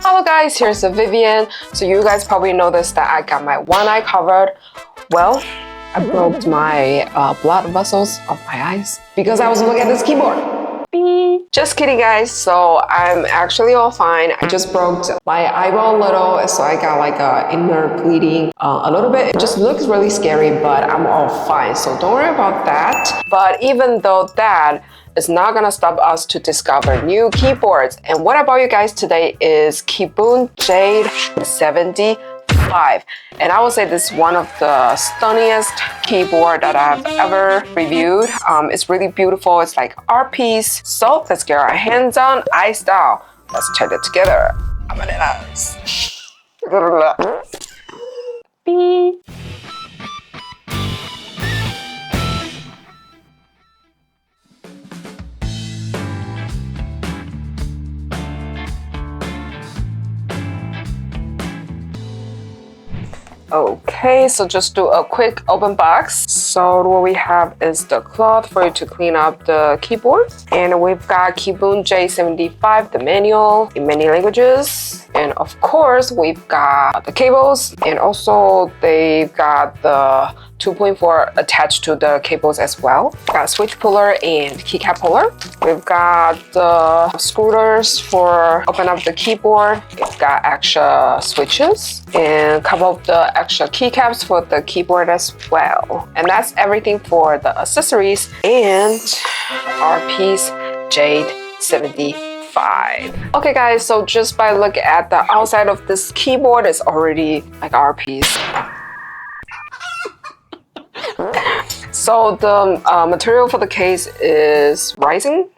Hello guys, here's the Vivian. So you guys probably noticed that I got my one eye covered. Well, I broke my blood vessels of my eyes because I was looking at this keyboard. Beep. Just kidding guys, so I'm actually all fine. I just broke my eyeball a little, so I got like a inner bleeding a little bit. It just looks really scary, but I'm all fine, so don't worry about that. But even though that, it's not gonna stop us to discover new keyboards. And what about you guys today is KiiBOOM Jade75. And I would say this is one of the stunniest keyboard that I've ever reviewed. It's really beautiful. It's like art piece. So let's get our hands on iStyle. Let's check it together. Beep. Okay, so just do a quick open box. So what we have is the cloth for you to clean up the keyboard. And we've got KiiBOOM Jade75, the manual in many languages. And of course, we've got the cables. And also, they've got the 2.4 attached to the cables as well. We've got a switch puller and keycap puller. We've got the screws for open up the keyboard. We've got extra switches and a couple of the extra keycaps for the keyboard as well. And that's everything for the accessories and our piece Jade75. Okay guys, so just by looking at the outside of this keyboard, it's already like our piece. So the material for the case is RESIN.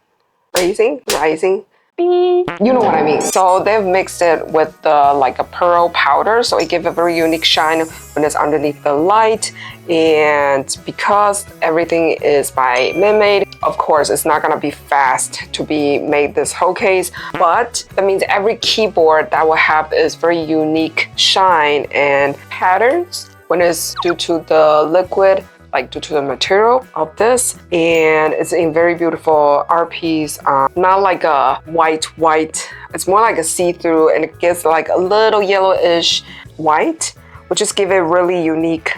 You know what I mean. So they've mixed it with like a pearl powder, so it gives a very unique shine when it's underneath the light. And because everything is by man-made, of course it's not gonna be fast to be made this whole case, but that means every keyboard that will have this very unique shine and patterns when it's due to the liquid, like due to the material of this. And it's a very beautiful art piece, not like a white, it's more like a see-through, and it gives like a little yellowish white, which just give it really unique,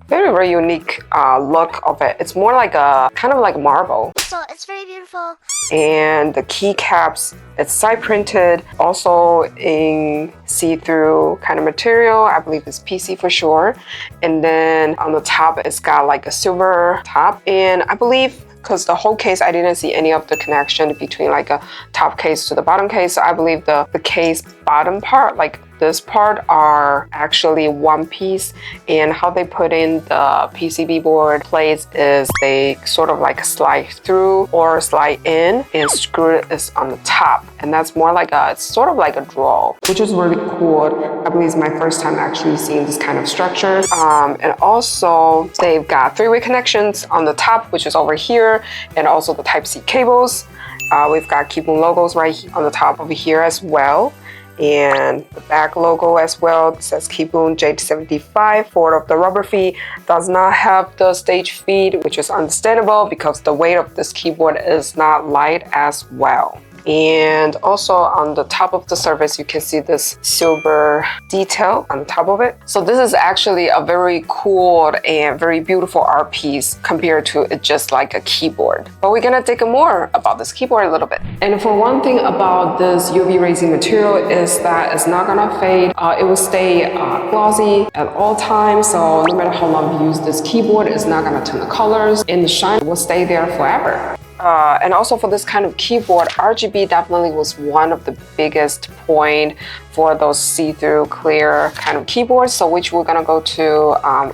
very unique look of it. It's more like a kind of like marble. So it's very beautiful. And the keycaps, it's side printed, also in see-through kind of material. I believe it's PC for sure. And then on the top, it's got like a silver top. And I believe, because the whole case, I didn't see any of the connection between like a top case to the bottom case. So I believe the case bottom part, like this part, are actually one piece. And how they put in the PCB board plates is they sort of like slide through or slide in, and screw is on the top. And that's more like it's sort of like a draw, which is really cool. I believe it's my first time actually seeing this kind of structure. And also they've got three-way connections on the top, which is over here, and also the Type-C cables. We've got KiiBOOM logos right on the top over here as well. And the back logo as well, it says KiiBOOM Jade75. For of the rubber feet, does not have the stage feet, which is understandable because the weight of this keyboard is not light as well. And also on the top of the surface, you can see this silver detail on the top of it. So this is actually a very cool and very beautiful art piece compared to it just like a keyboard. But we're gonna dig more about this keyboard a little bit. And for one thing about this UV resin material is that it's not gonna fade. It will stay glossy at all times. So no matter how long you use this keyboard, it's not gonna turn the colors, and the shine will stay there forever. And also for this kind of keyboard, RGB definitely was one of the biggest point for those see-through clear kind of keyboards, so which we're gonna go to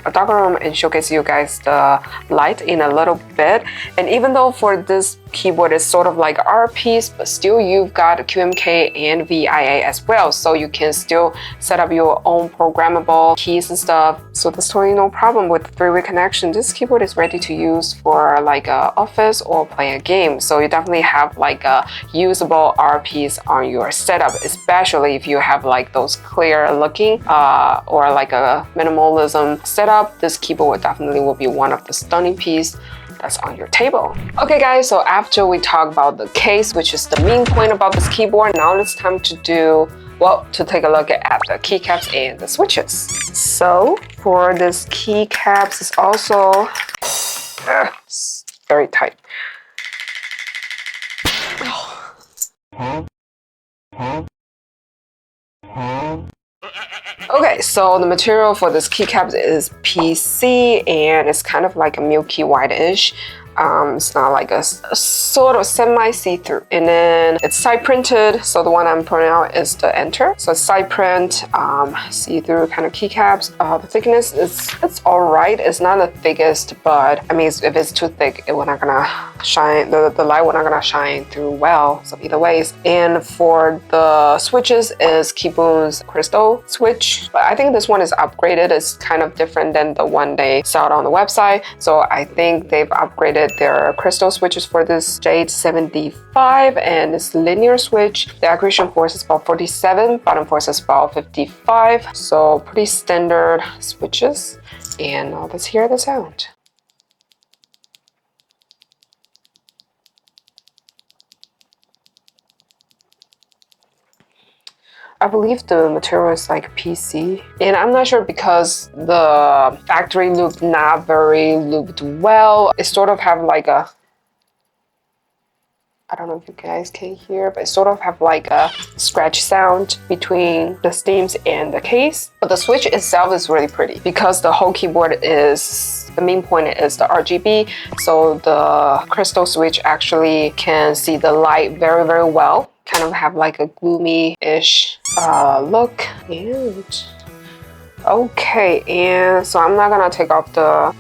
a dark room and showcase you guys the light in a little bit. And even though for this keyboard is sort of like our piece, but still you've got QMK and VIA as well, so you can still set up your own programmable keys and stuff. So there's totally no problem with three-way connection. This keyboard is ready to use for like a office or play a game, so you definitely have like a usable art piece on your setup, especially if you have like those clear looking or like a minimalism setup. This keyboard definitely will be one of the stunning piece that's on your table. Okay guys, so after we talk about the case, which is the main point about this keyboard, now it's time to do well, to take a look at the keycaps and the switches. So for this keycaps, it's also very tight. Okay, so the material for this keycaps is PC and it's kind of like a milky whitish. It's not like a sort of semi see-through. And then it's side printed. So the one I'm putting out is the Enter. So it's side print, see-through kind of keycaps. The thickness it's all right. It's not the thickest, but I mean, if it's too thick, we're not gonna shine. The light we're not gonna shine through well. So either ways. And for the switches is KiiBOOM's crystal switch. But I think this one is upgraded. It's kind of different than the one they sold on the website. So I think they've upgraded their crystal switches for this Jade75 and this linear switch. The accretion force is about 47, bottom force is about 55. So pretty standard switches. And let's hear the sound. I believe the material is like PC, and I'm not sure because the factory loop not very looped well. It sort of have like a, I don't know if you guys can hear, but it sort of have like a scratch sound between the steams and the case. But the switch itself is really pretty because the whole keyboard is, the main point is the RGB. So the crystal switch actually can see the light very, very well. Kind of have like a gloomy-ish look. And okay, and so I'm not gonna take off the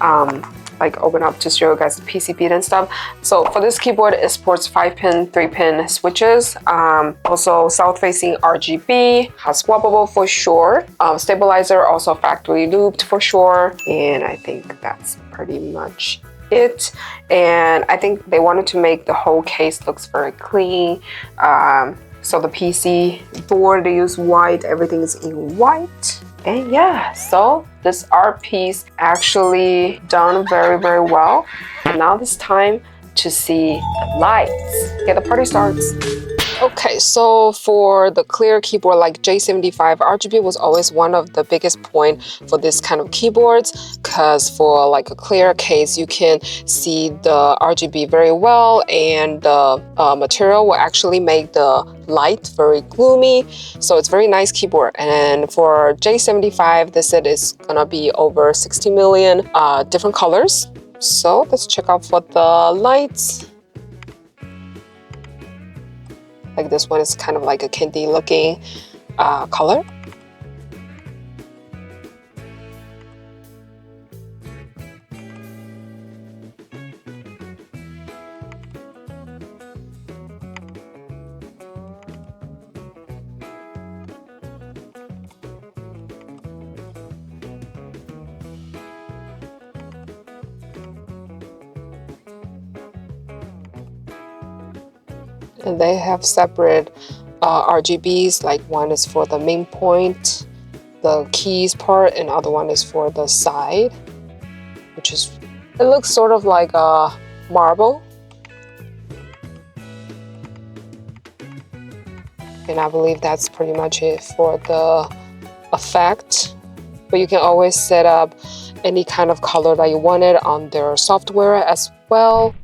like open up to show you guys the PCB and stuff. So for this keyboard, it supports 5-pin, 3-pin switches. Also south-facing RGB, has swappable for sure. Stabilizer also factory looped for sure. And I think that's pretty much it. And I think they wanted to make the whole case looks very clean. So the PC board, they use white, everything is in white. And yeah, so this art piece actually done very, very well. And now it's time to see the lights. Okay, the party starts. Okay, so for the clear keyboard like Jade75, RGB was always one of the biggest point for this kind of keyboards, because for like a clear case, you can see the RGB very well, and the material will actually make the light very gloomy. So it's very nice keyboard. And for Jade75, they said it's gonna be over 60 million different colors. So let's check out for the lights. Like this one is kind of like a candy looking color. And they have separate RGBs, like one is for the main point, the keys part, and other one is for the side, which is, it looks sort of like a marble. And I believe that's pretty much it for the effect. But you can always set up any kind of color that you wanted on their software as well.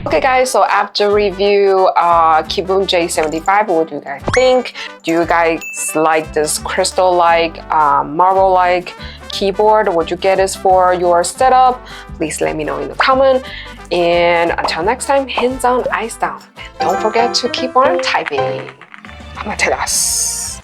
Okay guys, so after review KiiBOOM Jade75, what do you guys think? Do you guys like this crystal-like, marble-like keyboard? Would you get this for your setup? Please let me know in the comment. And until next time, hands on, eyes down. And don't forget to keep on typing. Amidst.